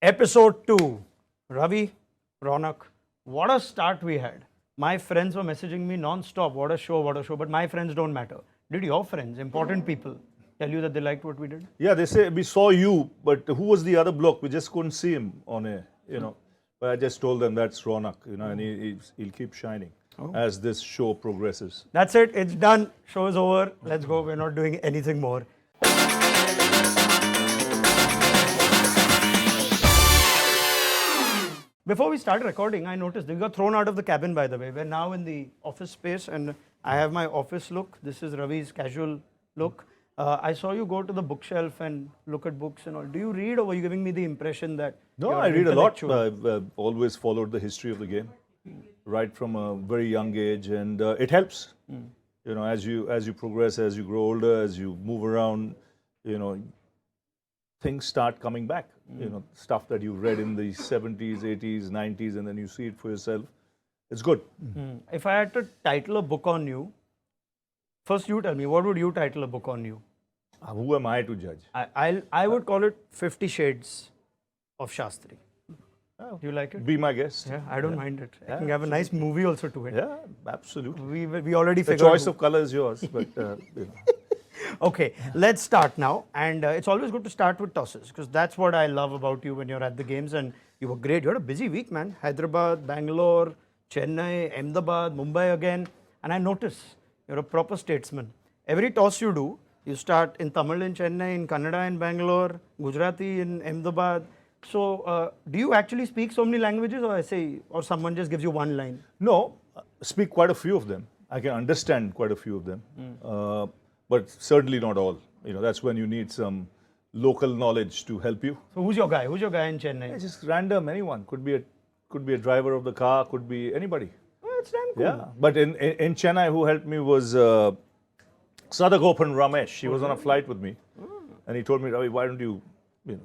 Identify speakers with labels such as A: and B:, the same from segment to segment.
A: Episode 2, Ravi, Raunak, what a start we had. My friends were messaging me non-stop, what a show, but my friends don't matter. Did your friends, important people, tell you that they liked what we did?
B: Yeah, they say we saw you, but who was the other bloke? We just couldn't see him on air, But I just told them that's Raunak, and he'll keep shining as this show progresses.
A: That's it, it's done, show is over, let's go, we're not doing anything more. Before we started recording, I noticed we got thrown out of the cabin, by the way. We're now in the office space and I have my office look. This is Ravi's casual look. I saw you go to the bookshelf and look at books and all. Do you read or were you giving me the impression that
B: No,
A: you're
B: I read a lot.
A: intellectual?
B: I've always followed the history of the game, right from a very young age, and it helps. As you progress, as you grow older, as you move around, things start coming back. Stuff that you read in the 70s, 80s, 90s, and then you see it for yourself. It's good.
A: If I had to title a book on you, first you tell me, what would you title a book on you?
B: Who am I to judge?
A: I would call it 50 Shades of Shastri.
B: Oh,
A: Do you like it?
B: Be my guest.
A: Yeah, I don't mind it. I can have a nice movie also to it.
B: Yeah, absolutely.
A: We already
B: The
A: figured
B: choice of color is yours, but
A: Okay, let's start now. And it's always good to start with tosses because that's what I love about you when you're at the games. And you were great. You had a busy week, man. Hyderabad, Bangalore, Chennai, Ahmedabad, Mumbai again. And I notice you're a proper statesman. Every toss you do, you start in Tamil in Chennai, in Kannada in Bangalore, Gujarati in Ahmedabad. So, do you actually speak so many languages, or someone just gives you one line?
B: no, speak quite a few of them. I can understand quite a few of them, but certainly not all. That's when you need some local knowledge to help you.
A: So, who's your guy? Who's your guy in Chennai?
B: It's just random, anyone. Could be a driver of the car, could be anybody.
A: Oh, that's damn cool.
B: Yeah, but in Chennai, who helped me was Sadagopan Ramesh. He was on a flight with me, and he told me, Ravi, why don't you,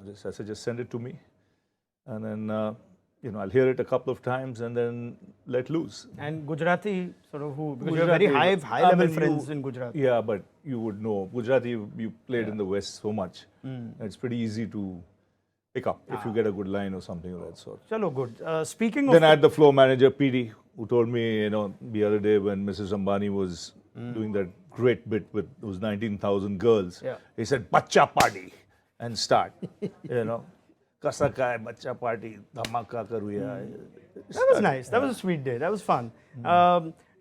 B: just send it to me, and then I'll hear it a couple of times and then let loose.
A: And Gujarati, sort of who? Because
B: Gujarati,
A: you have very high level
B: you-
A: friends in Gujarati.
B: Yeah, but you would know Gujarati. You played in the West so much. It's pretty easy to pick up if you get a good line or something of that sort.
A: Chalo, good. Speaking of...
B: Then I had the floor manager, PD, who told me, the other day when Mrs. Ambani was doing that great bit with those 19,000 girls,
A: Yeah.
B: he said, "Bacha party," and start. Kasa kai, bacha party, dhamaka karuya.
A: That was nice. That was a sweet day. That was fun.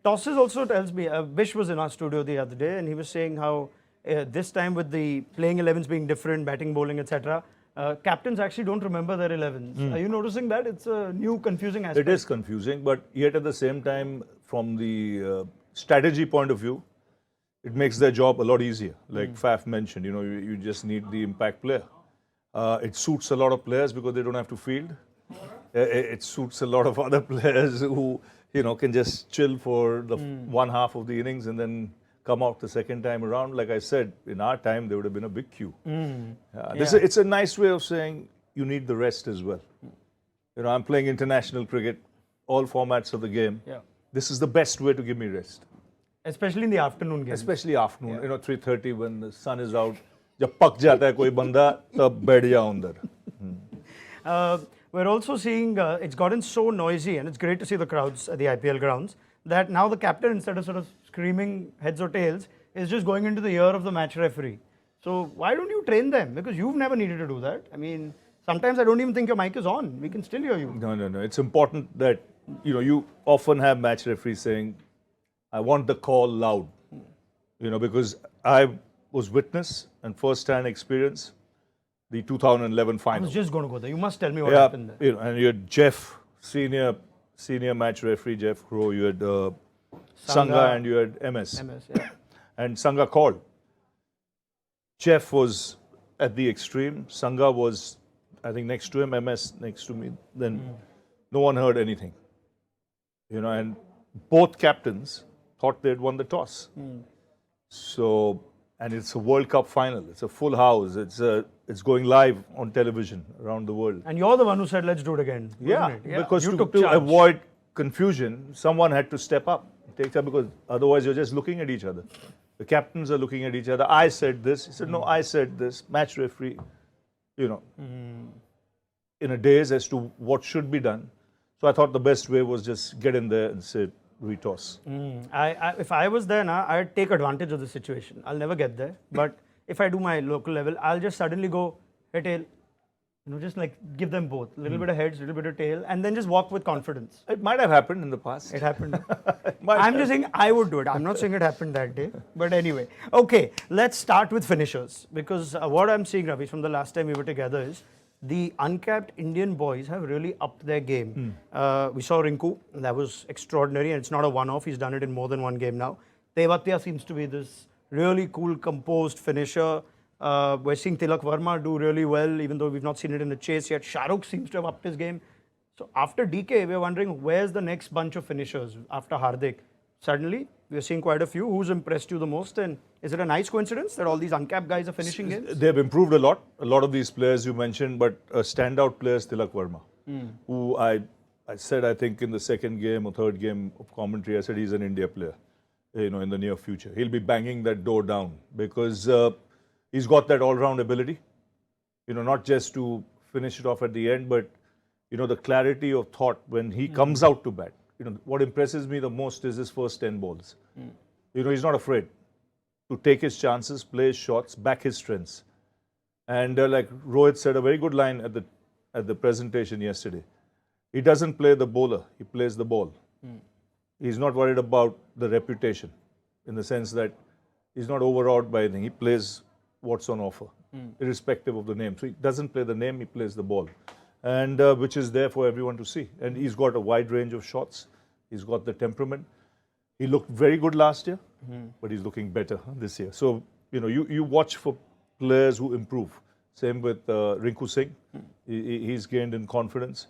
A: Tosses also tells me, Vish was in our studio the other day and he was saying how this time with the playing 11s being different, batting, bowling, etc., captains actually don't remember their 11s. Are you noticing that? It's a new confusing aspect.
B: It is confusing, but yet at the same time, from the strategy point of view, it makes their job a lot easier. Like Faf mentioned, you just need the impact player. It suits a lot of players because they don't have to field. It suits a lot of other players who, can just chill for the one half of the innings and then come out the second time around. Like I said, in our time, there would have been a big queue. It's a nice way of saying you need the rest as well. I'm playing international cricket, all formats of the game.
A: Yeah.
B: This is the best way to give me rest.
A: Especially in the afternoon games.
B: Especially afternoon, 3:30 when the sun is out. जब पक जाता है कोई बंदा तब बैठ जाओ अंदर.
A: We're also seeing it's gotten so noisy, and it's great to see the crowds at the IPL grounds, that now the captain, instead of sort of screaming heads or tails, is just going into the ear of the match referee. So why don't you train them? Because you've never needed to do that. I mean, sometimes I don't even think your mic is on. We can still hear you.
B: No. It's important that, you often have match referees saying, I want the call loud. Because I was witness and first-hand experience the 2011
A: I
B: final.
A: was just going to go there. You must tell me what happened there.
B: And you had Jeff, senior match referee, Jeff Crow. You had Sangha and you had MS.
A: Yeah.
B: And Sangha called. Jeff was at the extreme. Sangha was, I think, next to him, MS next to me. Then no one heard anything. And both captains thought they'd won the toss. So, and it's a World Cup final. It's a full house. It's going live on television around the world.
A: And you're the one who said, let's do it again.
B: Yeah,
A: Wasn't it?
B: because
A: you
B: to
A: took charge.
B: avoid confusion, someone had to step up, take up, because otherwise you're just looking at each other. The captains are looking at each other. I said this. He said, no, I said this. Match referee, in a daze as to what should be done. So I thought the best way was just get in there and say retoss.
A: If I was there now, I'd take advantage of the situation. I'll never get there. But if I do my local level, I'll just suddenly go, hey, tail. Just like give them both. A little bit of heads, a little bit of tail, and then just walk with confidence.
B: It might have happened in the past.
A: It happened. I'm just saying I would do it. I'm not saying it happened that day. But anyway. Okay, let's start with finishers. Because what I'm seeing, Ravi, from the last time we were together is the uncapped Indian boys have really upped their game. We saw Rinku, and that was extraordinary, and it's not a one-off. He's done it in more than one game now. Tewatia seems to be this really cool, composed finisher. We're seeing Tilak Verma do really well, even though we've not seen it in the chase yet. Shahrukh seems to have upped his game. So after DK, we're wondering where's the next bunch of finishers after Hardik? Suddenly, we're seeing quite a few. Who's impressed you the most? And is it a nice coincidence that all these uncapped guys are finishing games?
B: They've improved a lot of these players you mentioned, but a standout player is Tilak Verma, who I said, I think in the second game or third game of commentary, I said he's an India player, in the near future. He'll be banging that door down because he's got that all-round ability, not just to finish it off at the end, but, the clarity of thought when he comes out to bat. What impresses me the most is his first 10 balls. He's not afraid to take his chances, play his shots, back his strengths. And like Rohit said, a very good line at the presentation yesterday. He doesn't play the bowler, he plays the ball. He's not worried about the reputation in the sense that he's not overawed by anything. He plays what's on offer, irrespective of the name. So he doesn't play the name, he plays the ball. And which is there for everyone to see. And he's got a wide range of shots. He's got the temperament. He looked very good last year, but he's looking better this year. So, you watch for players who improve. Same with Rinku Singh. He's gained in confidence.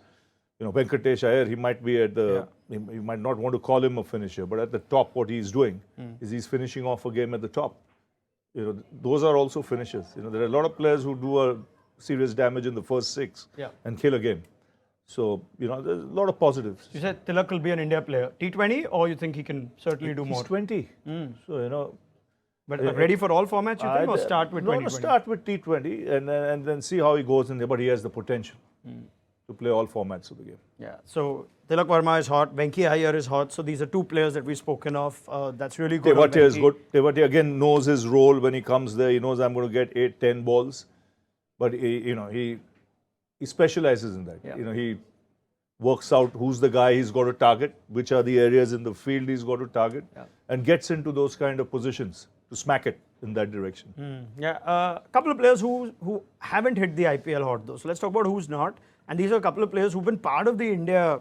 B: Venkatesh Iyer, he might be at the, you might not want to call him a finisher, but at the top, what he's doing is he's finishing off a game at the top. Those are also finishers. There are a lot of players who do a serious damage in the first 6 and kill a game. So, there's a lot of positives.
A: You said Tilak will be an India player. T20, or you think he can certainly do more?
B: He's 20. So,
A: But ready for all formats, you think, or start with 2020?
B: No, start with T20 and then see how he goes in there. But he has the potential to play all formats of the game.
A: Yeah. So, Tilak Verma is hot. Venki Iyer is hot. So, these are two players that we've spoken of. That's really good.
B: Tewatia is good. Tewatia again knows his role when he comes there. He knows I'm going to get 8, 10 balls. But he specializes in that.
A: Yeah.
B: He works out who's the guy he's got to target, which are the areas in the field he's got to target, and gets into those kind of positions to smack it in that direction.
A: A couple of players who haven't hit the IPL hot though. So let's talk about who's not. And these are a couple of players who've been part of the India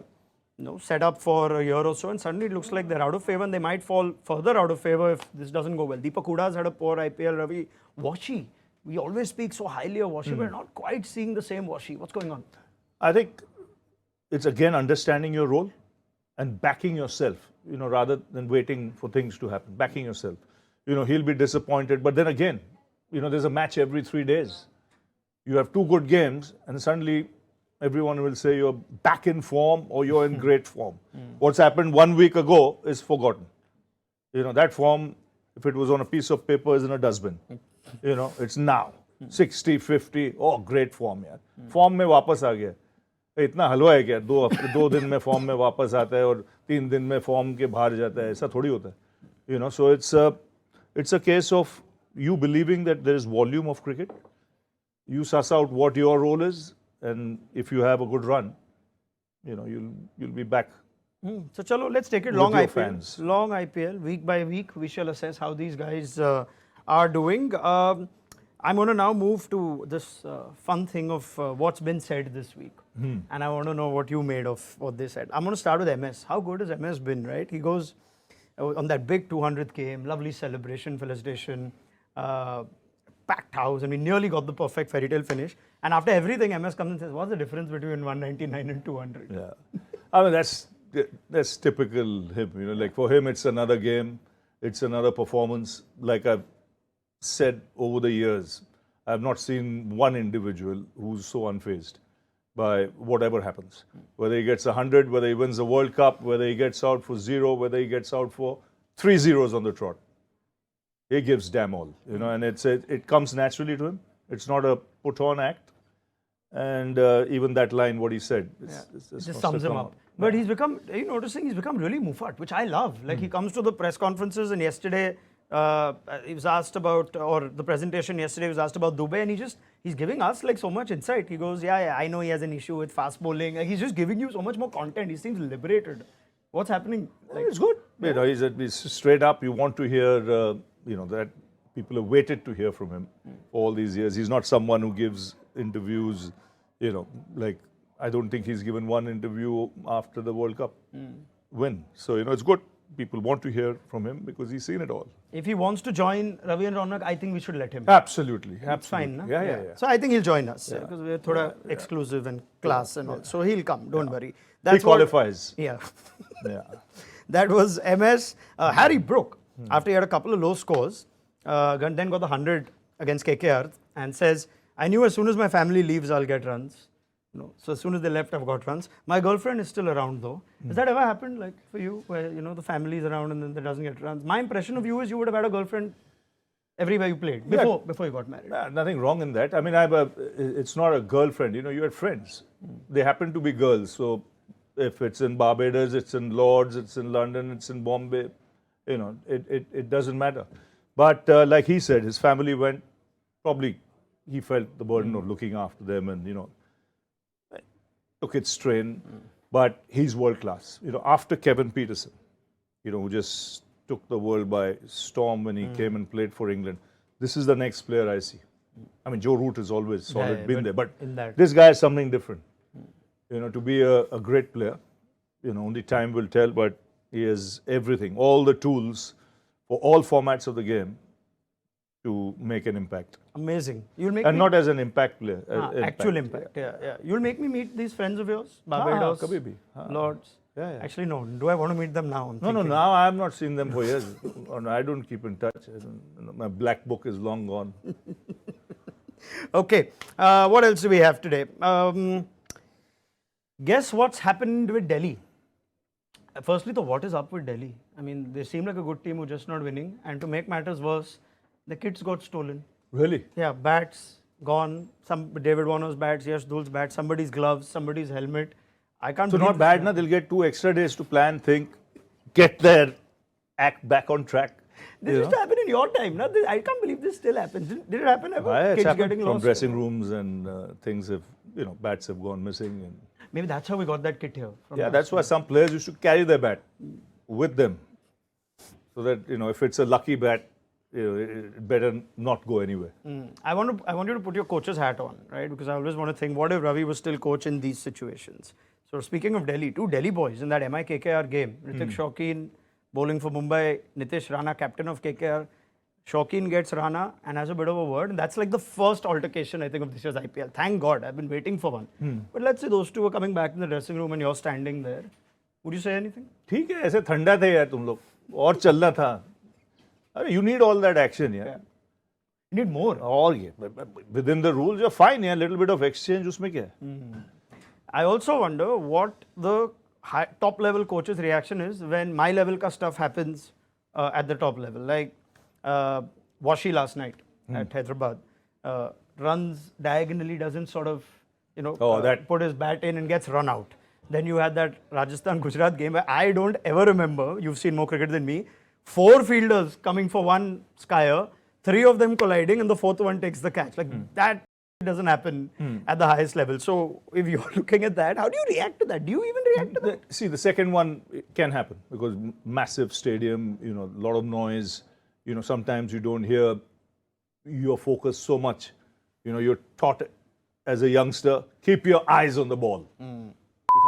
A: setup for a year or so, and suddenly it looks like they're out of favor, and they might fall further out of favor if this doesn't go well. Deepak Huda's had a poor IPL. Ravi, Washi. We always speak so highly of Washi, but we're not quite seeing the same Washi. What's going on?
B: I think it's again understanding your role and backing yourself, rather than waiting for things to happen. Backing yourself. He'll be disappointed, but then again, there's a match every 3 days. You have 2 good games, and suddenly everyone will say you're back in form or you're in great form. What's happened 1 week ago is forgotten. That form, if it was on a piece of paper, is in a dustbin. It's now 60, 50. Oh, great form, यार. Form में वापस आ गया. इतना हलवा है क्या? 2 दिन में form में वापस आता है और 3 दिन में form के बाहर जाता है. ऐसा थोड़ी होता है. So it's a case of you believing that there is volume of cricket. You suss out what your role is, and if you have a good run, you'll be back.
A: So chalo, let's take it long IPL. Fans. Long IPL, week by week, we shall assess how these guys are doing. I'm going to now move to this fun thing of what's been said this week. And I want to know what you made of what they said. I'm going to start with MS. How good has MS been, right? He goes on that big 200th game, lovely celebration, felicitation, packed house, and we nearly got the perfect fairy tale finish. And after everything, MS comes and says, what's the difference between 199 and 200?
B: Yeah. I mean, that's typical him. Like for him, it's another game. It's another performance. Like I've said over the years, I've not seen one individual who's so unfazed by whatever happens. Whether he gets 100, whether he wins the World Cup, whether he gets out for 0, whether he gets out for 3 zeros on the trot. He gives damn all, and it comes naturally to him. It's not a put-on act. And even that line, what he said,
A: It just sums him up. But he's become, are you noticing, he's become really muffat, which I love. Like he comes to the press conferences, and yesterday he was asked about, or the presentation yesterday was asked about Dubai, and he's giving us like so much insight. He goes, yeah, I know he has an issue with fast bowling. Like, he's just giving you so much more content. He seems liberated. What's happening?
B: Like, it's good. You know, he's straight up. You want to hear, that people have waited to hear from him all these years. He's not someone who gives interviews, like I don't think he's given one interview after the World Cup win. So, it's good. People want to hear from him because he's seen it all.
A: If he wants to join Ravi and Raunak, I think we should let him.
B: Absolutely.
A: It's fine, no?
B: Yeah.
A: So I think he'll join us because we're thoda exclusive and class and all. So he'll come. Don't worry. That's
B: he qualifies.
A: Yeah.
B: Yeah.
A: That was MS. Harry broke after he had a couple of low scores. Then got the 100 against KKR and says, I knew as soon as my family leaves, I'll get runs. So as soon as they left, I've got runs. My girlfriend is still around though. Has that ever happened, like for you, where the family is around and then they doesn't get runs? My impression of you is you would have had a girlfriend everywhere you played before you got married.
B: Nothing wrong in that. I mean, it's not a girlfriend. You had friends. They happen to be girls. So if it's in Barbados, it's in Lords, it's in London, it's in Bombay, it doesn't matter. But like he said, his family went, probably he felt the burden of looking after them and, took its strain. But he's world class. After Kevin Peterson, who just took the world by storm when he came and played for England, this is the next player I see. I mean, Joe Root has always been there, but this guy is something different. To be a great player, only time will tell, but he has everything, all the tools for all formats of the game to make an impact.
A: Amazing.
B: Not as an impact player.
A: Actual impact. Yeah. You'll make me meet these friends of yours? Barbados,
B: kabhi bhi.
A: Lords.
B: Yeah.
A: Actually, no. Do I want to meet them now?
B: No, now I have not seen them for years. I don't keep in touch. My black book is long gone.
A: Okay. What else do we have today? Guess what's happened with Delhi? Firstly, what is up with Delhi? I mean, they seem like a good team who's just not winning. And to make matters worse, the kits got stolen.
B: Really?
A: Yeah, bats gone. Some David Warner's bats, Yash Dhul's bats, somebody's gloves, somebody's helmet. I can't.
B: So not bad, na? They'll get 2 extra days to plan, think, get their act back on track.
A: This used to happen in your time, na? I can't believe this still happens. Did it happen ever?
B: It's
A: Kids
B: happened
A: getting
B: from
A: lost?
B: dressing rooms and things have, bats have gone missing. And
A: maybe that's how we got that kit here.
B: That's why some players used to carry their bat with them, so that if it's a lucky bat, it better not go anywhere.
A: I want you to put your coach's hat on, right? Because I always want to think, what if Ravi was still coach in these situations? So speaking of Delhi, 2 Delhi boys in that MI-KKR game, Hrithik Shaukin bowling for Mumbai, Nitish Rana, captain of KKR. Shaukin gets Rana and has a bit of a word. And that's like the first altercation, I think, of this year's IPL. Thank God, I've been waiting for one. But let's say those two are coming back in the dressing room and you're standing there. Would you say anything?
B: ठीक है, ऐसे ठंडा थे यार तुम लोग, और चलना था. You need all that action, yeah.
A: You need more.
B: Or within the rules, you're fine, yeah. Little bit of exchange, उसमें क्या है?
A: I also wonder what the top level coach's reaction is when my level ka stuff happens at the top level. Like Washi last night at Hyderabad runs diagonally, doesn't sort of put his bat in and gets run out. Then you had that Rajasthan Gujarat game where I don't ever remember, you've seen more cricket than me, 4 fielders coming for one skyer, 3 of them colliding and the 4th one takes the catch. Like that doesn't happen at the highest level. So if you're looking at that, how do you react to that? Do you even react to that?
B: See, the second one can happen because massive stadium, a lot of noise. Sometimes you don't hear, you're focused so much. You're taught as a youngster, keep your eyes on the ball. You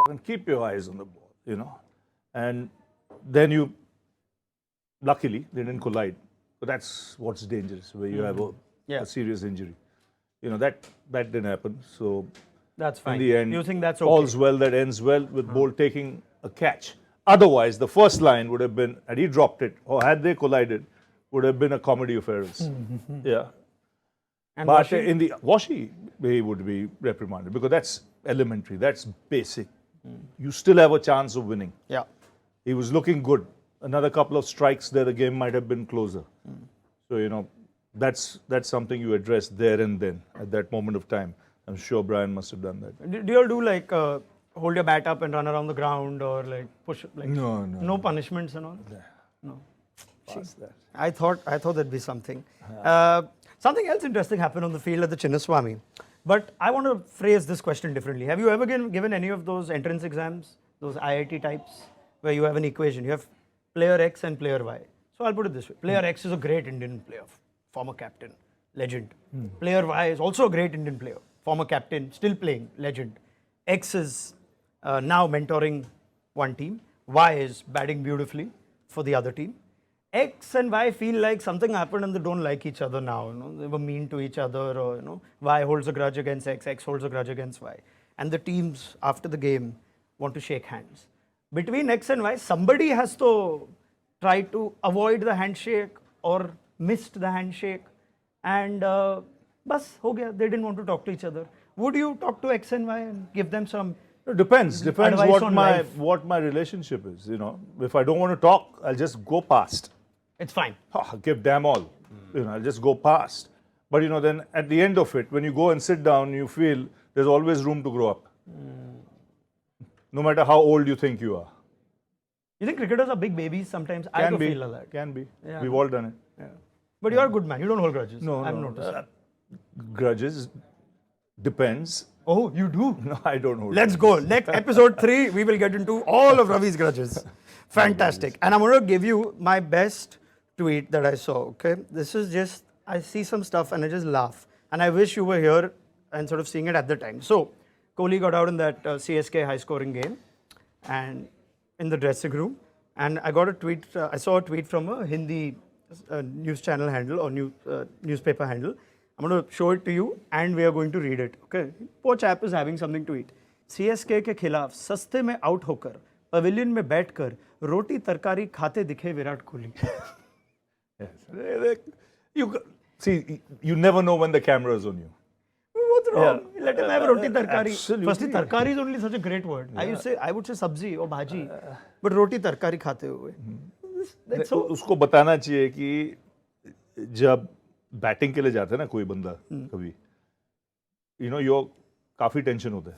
B: fucking keep your eyes on the ball, And then luckily, they didn't collide. But that's what's dangerous, where you have a serious injury. That didn't happen. So
A: that's fine.
B: In the end,
A: you think that's okay?
B: All's well that ends well with Bolt taking a catch. Otherwise, the first line would have been, had he dropped it, or had they collided, would have been a comedy of errors. Yeah.
A: And
B: but
A: Washi?
B: in the Washi, he would be reprimanded because that's elementary, that's basic. You still have a chance of winning.
A: Yeah.
B: He was looking good. Another couple of strikes there, the game might have been closer. So, that's something you address there and then, at that moment of time. I'm sure Brian must have done that.
A: Do you all do like hold your bat up and run around the ground or like push? Like, no punishments and all. No.
B: Past that.
A: I thought there'd be something. Something else interesting happened on the field at the Chinnaswamy. But I want to phrase this question differently. Have you ever given any of those entrance exams, those IIT types, where you have an equation? You have player X and player Y. So I'll put it this way. Player X is a great Indian player, former captain, legend. Player Y is also a great Indian player, former captain, still playing, legend. X is now mentoring one team. Y is batting beautifully for the other team. X and Y feel like something happened and they don't like each other now. You know, they were mean to each other, or Y holds a grudge against X, X holds a grudge against Y, and the teams after the game want to shake hands. Between X and Y, somebody has to try to avoid the handshake or missed the handshake, and bas ho gaya. They didn't want to talk to each other. Would you talk to X and Y and give them some?
B: It depends
A: advice
B: what
A: on
B: my
A: life?
B: what my relationship is. If I don't want to talk, I'll just go past.
A: It's fine.
B: Give damn all. I'll just go past. But then at the end of it, when you go and sit down, you feel there's always room to grow up. No matter how old you think you are.
A: You think cricketers are big babies sometimes? I
B: Can
A: also
B: be.
A: feel like that.
B: Can be.
A: Yeah.
B: We've all done it.
A: Yeah. But you're a good man. You don't hold grudges.
B: No,
A: I've
B: no.
A: noticed.
B: Grudges depends.
A: Oh, you do?
B: No, I don't hold.
A: Let's go. Next episode 3, we will get into all of Ravi's grudges. Fantastic. And I'm going to give you my best tweet that I saw. Okay, this is just, I see some stuff and I just laugh. And I wish you were here and sort of seeing it at the time. So, Kohli got out in that CSK high-scoring game, and in the dressing room. And I got a tweet. I saw a tweet from a Hindi news channel handle or newspaper handle. I'm going to show it to you and we are going to read it. Okay. Poor chap is having something to eat. CSK के खिलाफ सस्ते में out होकर pavilion में बैठकर रोटी तरकारी खाते दिखे Virat Kohli.
B: Yes. You never know when the camera is on you.
A: What's wrong? Let him have roti tarkari.
B: Absolutely.
A: Firstly, tarkari is only such a great word. I would say sabzi or bhaji, but roti tarkari khate hue. That's so.
B: उसको बताना चाहिए कि जब batting के लिए जाते हैं ना कोई बंदा कभी, यो काफी टेंशन होता है.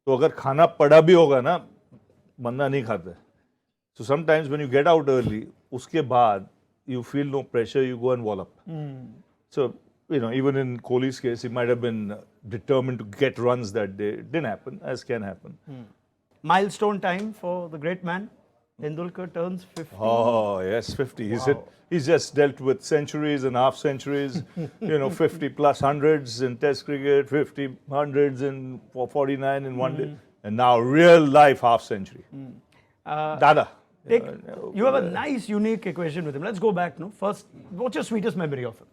B: तो अगर खाना पड़ा भी होगा ना, बंदा नहीं खाता है. So sometimes when you get out early, उसके बाद you feel no pressure, you go and wall up. So, even in Kohli's case, he might have been determined to get runs that day. It didn't happen, as can happen.
A: Milestone time for the great man. Tendulkar turns 50.
B: Oh, yes, 50. He's just dealt with centuries and half centuries, 50 plus hundreds in Test cricket, 50 hundreds in 49 in one day, and now real life half century. Dada.
A: You have a nice, unique equation with him. Let's go back. First, what's your sweetest memory of him?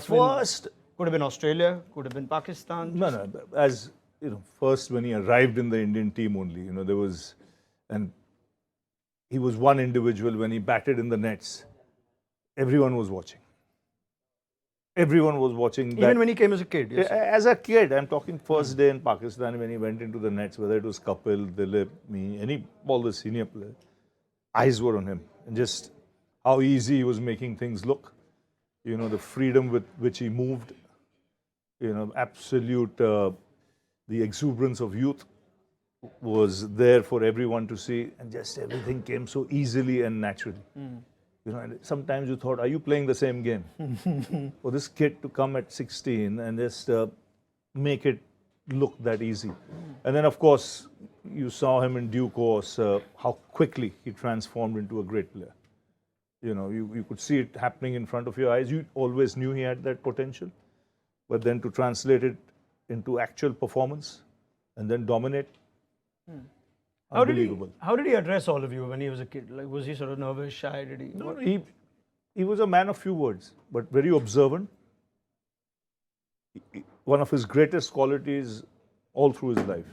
A: First, could have been Australia, could have been Pakistan.
B: No. As first when he arrived in the Indian team only, there was, and he was one individual when he batted in the nets. Everyone was watching. Everyone was watching.
A: Even when he came as a kid. Yes.
B: As a kid, I'm talking first day in Pakistan when he went into the nets, whether it was Kapil, Dilip, me, all the senior players, eyes were on him. And just how easy he was making things look. The freedom with which he moved, absolute, the exuberance of youth was there for everyone to see, and just everything came so easily and naturally. And sometimes you thought, are you playing the same game? For this kid to come at 16 and just make it look that easy. And then, of course, you saw him in due course, how quickly he transformed into a great player. You could see it happening in front of your eyes. You always knew he had that potential. But then to translate it into actual performance and then dominate, unbelievable.
A: How did he address all of you when he was a kid? Like, was he sort of nervous, shy? Did he?
B: No, he was a man of few words, but very observant. One of his greatest qualities all through his life,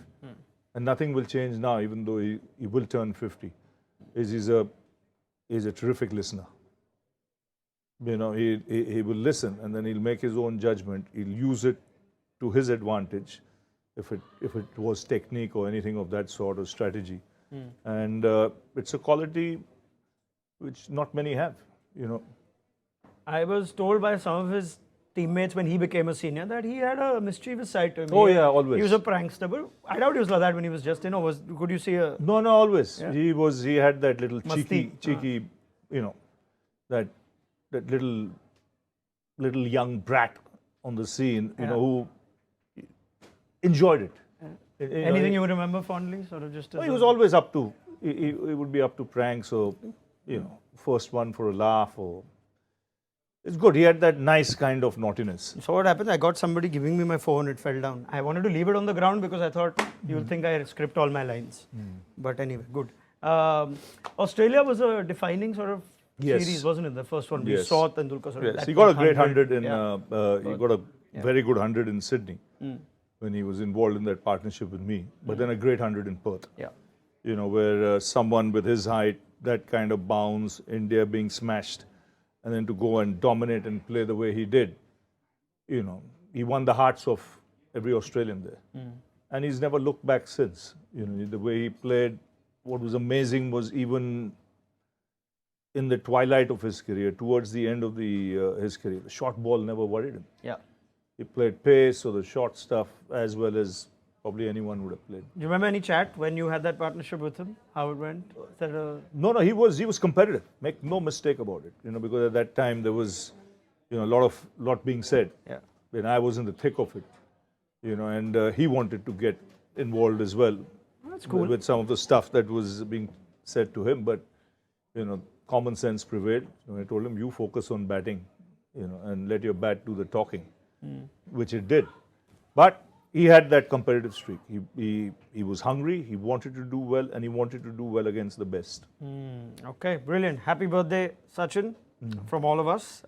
B: and nothing will change now, even though he will turn 50, is he's a terrific listener. He will listen and then he'll make his own judgment. He'll use it to his advantage, if it was technique or anything of that sort or strategy. And it's a quality which not many have.
A: I was told by some of his teammates when he became a senior that he had a mischievous side to him.
B: Oh, yeah, always.
A: He was a prankster, but I doubt he was like that when he was just, could you see a...
B: No, always.
A: Yeah.
B: He had that little
A: Masti.
B: cheeky, that little young brat on the scene, who enjoyed it.
A: Anything you would remember fondly, sort of just as
B: He was always up to, he would be up to pranks or, first one for a laugh or... It's good. He had that nice kind of naughtiness.
A: So what happened? I got somebody giving me my phone. It fell down. I wanted to leave it on the ground because I thought you'll think I script all my lines. But anyway, good. Australia was a defining sort of series, wasn't it? The first one. We
B: Yes.
A: saw Tendulkar sort of.
B: Yes,
A: that
B: he got a great
A: 100
B: 100 in. He got a very good 100 in Sydney when he was involved in that partnership with me. But then a great 100 in Perth.
A: Yeah.
B: Where someone with his height, that kind of bounce, India being smashed, and then to go and dominate and play the way he did, he won the hearts of every Australian there. And he's never looked back since. The way he played, what was amazing was even in the twilight of his career, towards the end of his career, the short ball never worried him.
A: Yeah.
B: He played pace or the short stuff as well as probably anyone would have played.
A: Do you remember any chat when you had that partnership with him? How it went? Is that a...
B: No, he was competitive. Make no mistake about it. Because at that time there was, a lot being said.
A: Yeah.
B: When I was in the thick of it, and he wanted to get involved as well.
A: That's cool.
B: With some of the stuff that was being said to him, but common sense prevailed. I told him, you focus on batting, and let your bat do the talking, which it did. But he had that competitive streak. He was hungry, he wanted to do well, and he wanted to do well against the best.
A: Okay, brilliant. Happy birthday, Sachin, from all of us.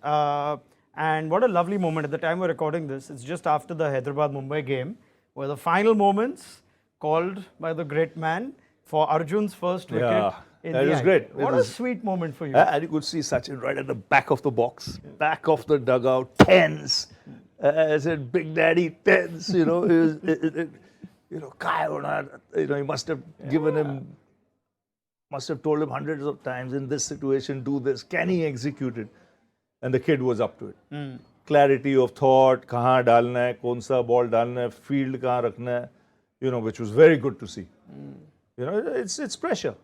A: And what a lovely moment. At the time we're recording this, it's just after the Hyderabad-Mumbai game, where the final moments called by the great man for Arjun's first wicket.
B: Yeah,
A: in
B: that
A: the
B: was
A: IPL.
B: great.
A: What a sweet moment for you.
B: And you could see Sachin right at the back of the box, back of the dugout, tense. I said, Big Daddy, tense. He was, he must have given him, must have told him hundreds of times, in this situation, do this. Can he execute it? And the kid was up to it. Clarity of thought, kahan dalna hai, kaun sa ball dalna hai, field kahan rakhna hai, which was very good to see. It's pressure.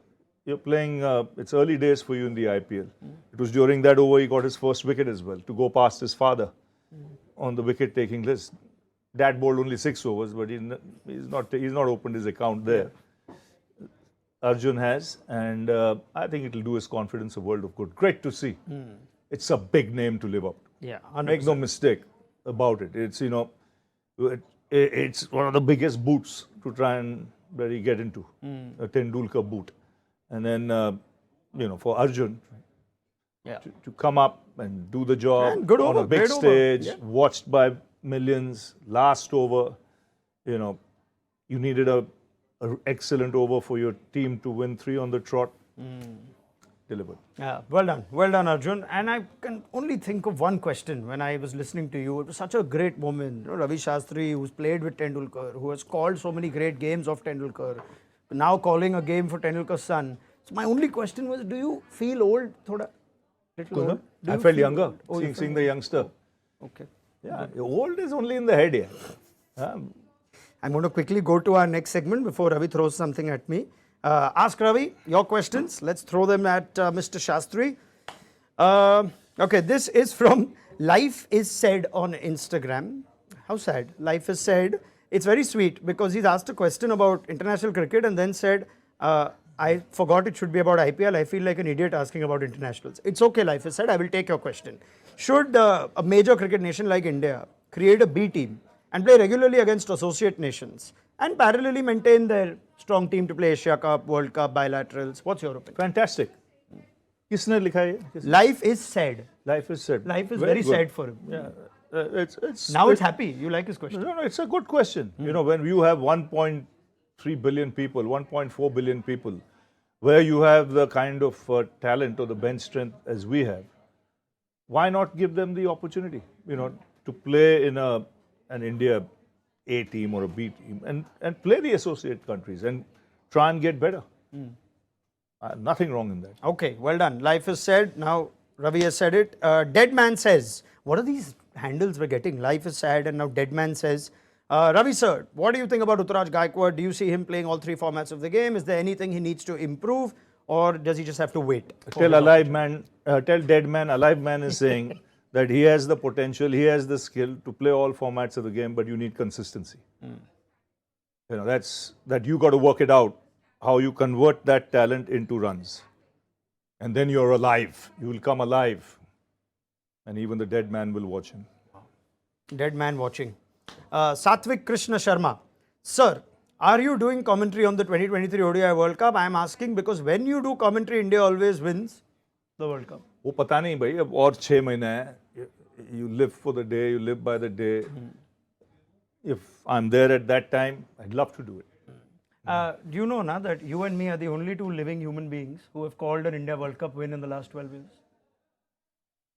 B: You're playing, it's early days for you in the IPL. It was during that over he got his first wicket as well, to go past his father on the wicket-taking list. Dad bowled only 6 overs, but he's not opened his account there. Arjun has, and I think it'll do his confidence a world of good. Great to see. It's a big name to live up to.
A: Yeah, 100%.
B: Make no mistake about it. It's it's one of the biggest boots to try and really get into, a Tendulkar boot. And then for Arjun to come up and do the job
A: And good
B: on
A: over,
B: a big
A: great over.
B: stage,
A: Yeah.
B: watched by millions, last over, you needed a excellent over for your team to win 3 on the trot. Delivered.
A: Yeah, well done, Arjun. And I can only think of one question when I was listening to you. It was such a great moment. Ravi Shastri, who's played with Tendulkar, who has called so many great games of Tendulkar, now calling a game for Tendulkar's son. So my only question was, do you feel old? Little old? Do
B: I
A: you
B: felt
A: feel
B: younger
A: old? Oh, you
B: seeing
A: felt
B: the youngster.
A: Okay.
B: Yeah, old is only in the head here.
A: I'm going to quickly go to our next segment before Ravi throws something at me. Ask Ravi your questions. Let's throw them at Mr. Shastri. Okay, this is from Life is Said on Instagram. How sad. Life is Said. It's very sweet because he's asked a question about international cricket and then said, I forgot it should be about IPL. I feel like an idiot asking about internationals. It's okay, Life is Said. I will take your question. Should a major cricket nation like India create a B team and play regularly against associate nations and parallelly maintain their strong team to play Asia Cup, World Cup, bilaterals? What's your opinion?
B: Fantastic. किसने लिखा है?
A: Life is said.
B: Life is said.
A: Life is
B: Very
A: very
B: good.
A: sad for him.
B: Yeah,
A: Now it's happy. You like his question.
B: No, it's a good question. When you have 1.3 billion people, 1.4 billion people, where you have the kind of talent or the bench strength as we have, why not give them the opportunity, to play in an India A team or a B team and play the associate countries and try and get better. Nothing wrong in that.
A: Okay, well done. Life is said. Now Ravi has said it. Dead Man says, what are these handles we're getting. Life is sad, and now Deadman says, Ravi sir, what do you think about Ruturaj Gaikwad? Do you see him playing all 3 formats of the game? Is there anything he needs to improve, or does he just have to wait?
B: Tell dead man, alive man is saying that he has the potential, he has the skill to play all formats of the game, but you need consistency. You know, that you got to work it out, how you convert that talent into runs. And then you're alive. You will come alive. And even the dead man will watch him.
A: Dead man watching. Satvik Krishna Sharma. Sir, are you doing commentary on the 2023 ODI World Cup? I am asking because when you do commentary, India always wins the World Cup.
B: वो पता नहीं भाई अब और 6 महीने हैं. You live for the day, you live by the day. If I'm there at that time, I'd love to do it.
A: Do you know now that you and me are the only 2 living human beings who have called an India World Cup win in the last 12 years?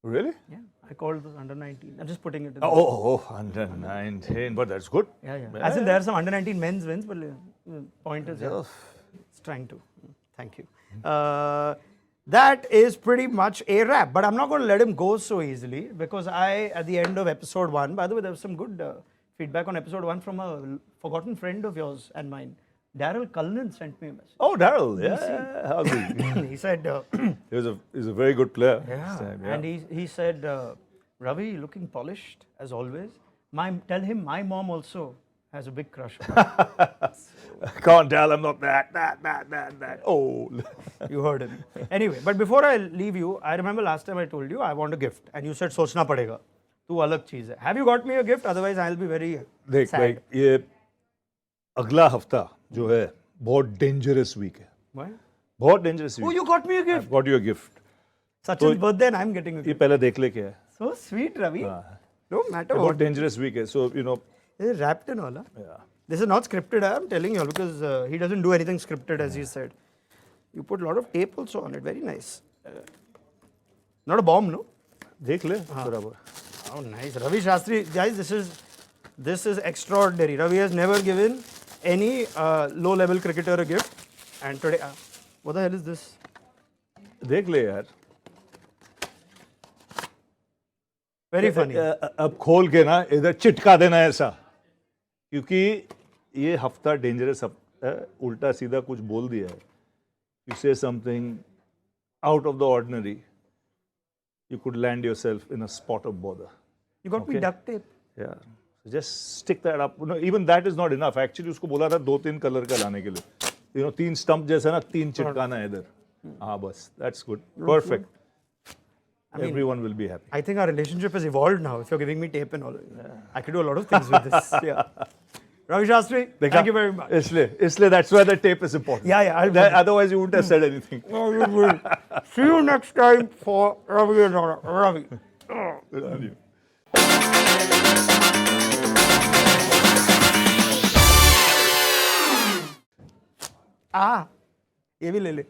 B: Really?
A: Yeah, I called this under 19. I'm just putting it in.
B: Under 19, but that's good.
A: Yeah. As in there are some under 19 men's wins, but point is, it's trying to. Thank you. That is pretty much a wrap, but I'm not going to let him go so easily because at the end of episode 1, by the way, there was some good feedback on episode 1 from a forgotten friend of yours and mine. Daryl Cullinan sent me a message.
B: Oh, Daryl, yeah. How's he?
A: He said...
B: he's a very good player.
A: Yeah,
B: This time,
A: and he said, Ravi, looking polished as always. Tell him my mom also has a big crush on him.
B: Can't tell I'm not that. Oh.
A: You heard him. Anyway, but before I leave you, I remember last time I told you I want a gift. And you said, sochna padega. Tu alag cheez hai. Have you got me a gift? Otherwise, I'll be very
B: देख
A: sad.
B: भाई ये अगला हफ्ता जो है बहुत dangerous week है.
A: Why?
B: बहुत dangerous
A: Oh,
B: week.
A: you got me a gift.
B: I've got you a gift.
A: Sachin's birthday and I'm getting a
B: ये
A: gift.
B: पहले देख ले क्या है.
A: So sweet, Ravi. No matter
B: बहुत
A: what.
B: डेंजरस वीक है. So you know.
A: This is wrapped in all. Huh?
B: Yeah.
A: This is not scripted, I'm telling you all, because he doesn't do anything scripted, as he said. You put a lot of tape also on it. Very nice. Not a bomb, no?
B: देख ले बराबर.
A: Oh, nice. Ravi Shastri, guys, this is extraordinary. Ravi has never given any low-level cricketer a gift. And today, what the hell is this?
B: देख ले यार.
A: Very funny.
B: अब खोल के ना इधर चिटका देना ऐसा, क्योंकि ये हफ्ता डेंजरस है. उल्टा सीधा कुछ बोल दिया है. You say something out of the ordinary, you could land yourself in a spot of bother.
A: You got me duct tape.
B: Yeah. So just stick that up. No, even that is not enough. Actually, उसको बोला था 2-3 colour का लाने के लिए. You know, 3 stump जैसा ना 3 चिटकाना है इधर. हाँ बस. That's good. Perfect. I mean, everyone will be happy.
A: I think our relationship has evolved now. If you're giving me tape and all, I could do a lot of things with this. Yeah. Ravi Shastri, thank you very much.
B: इसलिए that's why the tape is important.
A: Yeah.
B: Otherwise, you wouldn't have said anything.
A: Oh, you will. See you next time for Ravi and Raunak. Ravi.
B: Good on you.
A: ये भी ले ले.